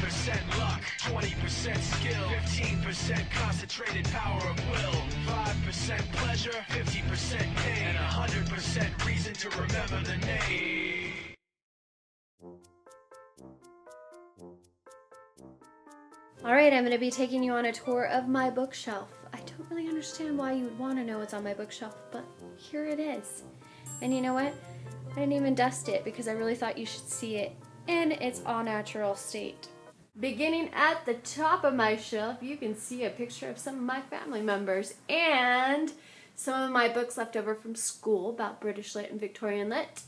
80% luck, 20% skill, 15% concentrated power of will, 5% pleasure, 50% pain, and 100% reason to remember the name. Alright, I'm going to be taking you on a tour of my bookshelf. I don't really understand why you would want to know what's on my bookshelf, but here it is. And you know what? I didn't even dust it because I really thought you should see it in its all-natural state. Beginning at the top of my shelf, you can see a picture of some of my family members and some of my books left over from school about British Lit and Victorian Lit,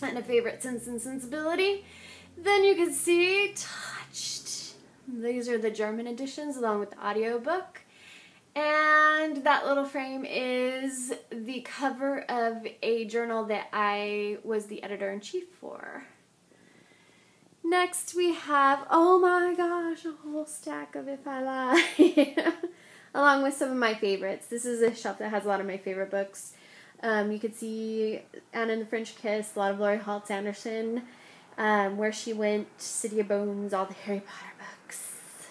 and a favorite Sense and Sensibility. Then you can see Touched. These are the German editions along with the audiobook. And that little frame is the cover of a journal that I was the editor-in-chief for. Next we have, oh my gosh, a whole stack of If I Lie, along with some of my favorites. This is a shelf that has a lot of my favorite books. You could see Anne and the French Kiss, a lot of Laurie Halse Anderson, Where She Went, City of Bones, all the Harry Potter books.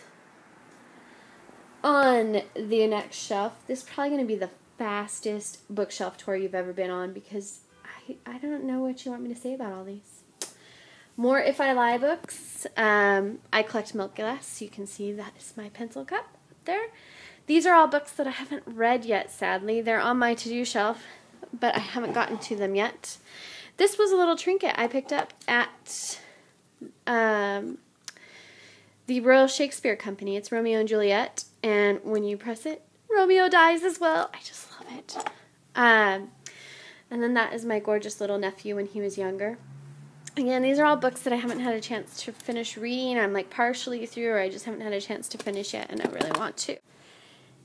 On the next shelf, this is probably going to be the fastest bookshelf tour you've ever been on because I don't know what you want me to say about all these. More If I Lie books. I collect milk glass. You can see that is my pencil cup up there. These are all books that I haven't read yet, sadly. They're on my to-do shelf, but I haven't gotten to them yet. This was a little trinket I picked up at the Royal Shakespeare Company. It's Romeo and Juliet, and when you press it, Romeo dies as well. I just love it. And then that is my gorgeous little nephew when he was younger. Again, these are all books that I haven't had a chance to finish reading. I'm like partially through, or I just haven't had a chance to finish yet, and I really want to.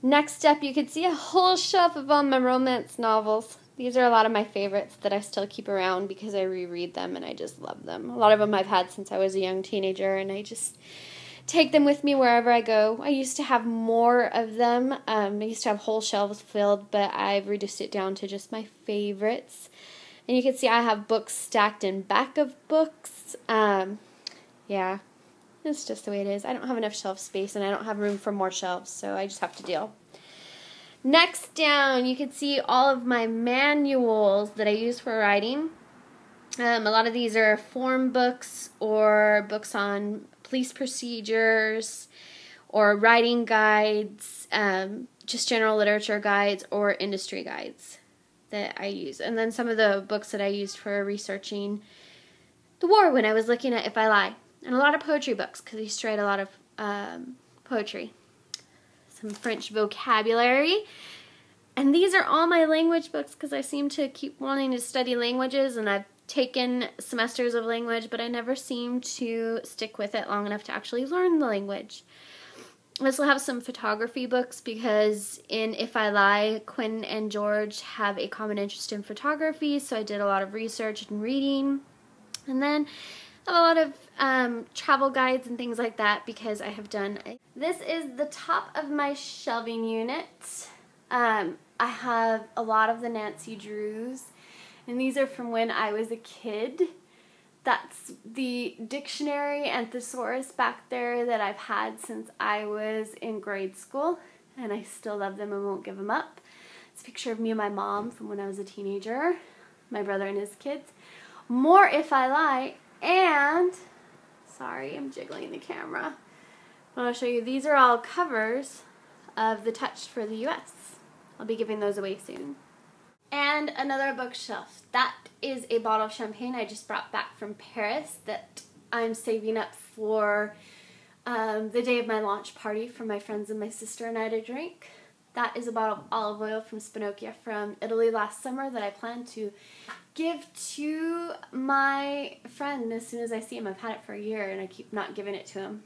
Next up, you can see a whole shelf of all my romance novels. These are a lot of my favorites that I still keep around because I reread them and I just love them. A lot of them I've had since I was a young teenager, and I just take them with me wherever I go. I used to have more of them. I used to have whole shelves filled, but I've reduced it down to just my favorites. And you can see I have books stacked in back of books. Yeah, it's just the way it is. I don't have enough shelf space, and I don't have room for more shelves, so I just have to deal. Next down, you can see all of my manuals that I use for writing. A lot of these are form books or books on police procedures or writing guides, just general literature guides or industry guides that I use. And then some of the books that I used for researching the war when I was looking at If I Lie. And a lot of poetry books because I used to write a lot of poetry. Some French vocabulary. And these are all my language books because I seem to keep wanting to study languages, and I've taken semesters of language, but I never seem to stick with it long enough to actually learn the language. I also have some photography books because in If I Lie, Quinn and George have a common interest in photography, so I did a lot of research and reading. And then I have a lot of travel guides and things like that because I have done it. This is the top of my shelving unit. I have a lot of the Nancy Drews, and these are from when I was a kid. That's the dictionary and thesaurus back there that I've had since I was in grade school, and I still love them and won't give them up. It's a picture of me and my mom from when I was a teenager, my brother and his kids. More If I Lie, and, sorry, I'm jiggling the camera, but I'll show you, these are all covers of the Touched for the US. I'll be giving those away soon. And another bookshelf. That is a bottle of champagne I just brought back from Paris that I'm saving up for the day of my launch party for my friends and my sister and I to drink. That is a bottle of olive oil from Spinocchia from Italy last summer that I plan to give to my friend as soon as I see him. I've had it for a year and I keep not giving it to him.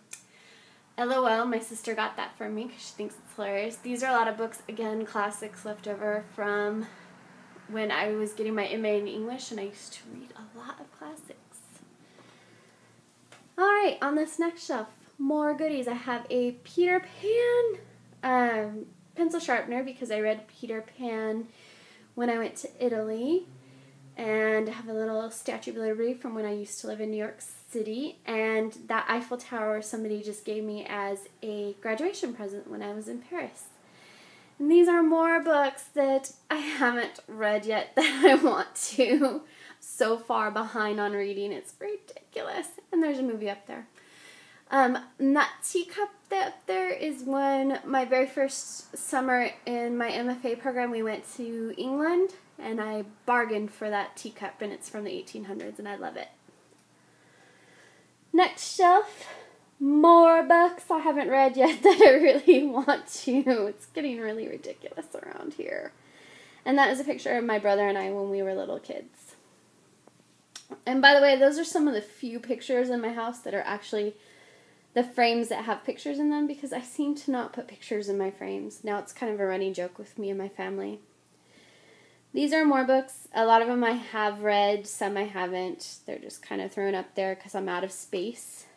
LOL, my sister got that for me because she thinks it's hilarious. These are a lot of books, again, classics left over from when I was getting my MA in English, and I used to read a lot of classics. Alright, on this next shelf, more goodies. I have a Peter Pan pencil sharpener because I read Peter Pan when I went to Italy. And I have a little Statue of Liberty from when I used to live in New York City. And that Eiffel Tower somebody just gave me as a graduation present when I was in Paris. And these are more books that I haven't read yet that I want to. So far behind on reading, it's ridiculous. And there's a movie up there. That teacup up there is when my very first summer in my MFA program we went to England, and I bargained for that teacup, and it's from the 1800s, and I love it. Next shelf, more books I haven't read yet that I really want to. It's getting really ridiculous around here. And that is a picture of my brother and I when we were little kids. And by the way, those are some of the few pictures in my house that are actually the frames that have pictures in them, because I seem to not put pictures in my frames. Now it's kind of a running joke with me and my family. These are more books. A lot of them I have read, some I haven't. They're just kind of thrown up there because I'm out of space,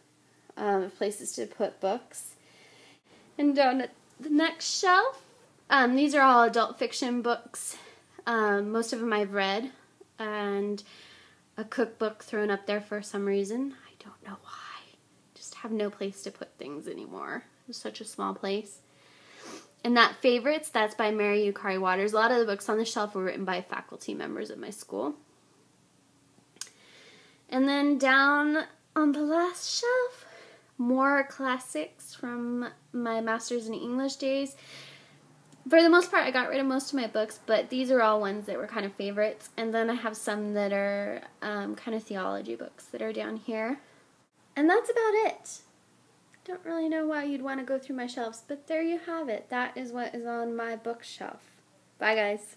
places to put books. And down at the next shelf, these are all adult fiction books. Most of them I've read, and a cookbook thrown up there for some reason. I don't know why. Just have no place to put things anymore. It's such a small place. And that Favorites, that's by Mary Yukari Waters. A lot of the books on the shelf were written by faculty members at my school. And then down on the last shelf, more classics from my master's in English days. For the most part, I got rid of most of my books, but these are all ones that were kind of favorites. And then I have some that are kind of theology books that are down here. And that's about it. Don't really know why you'd want to go through my shelves, but there you have it. That is what is on my bookshelf. Bye, guys.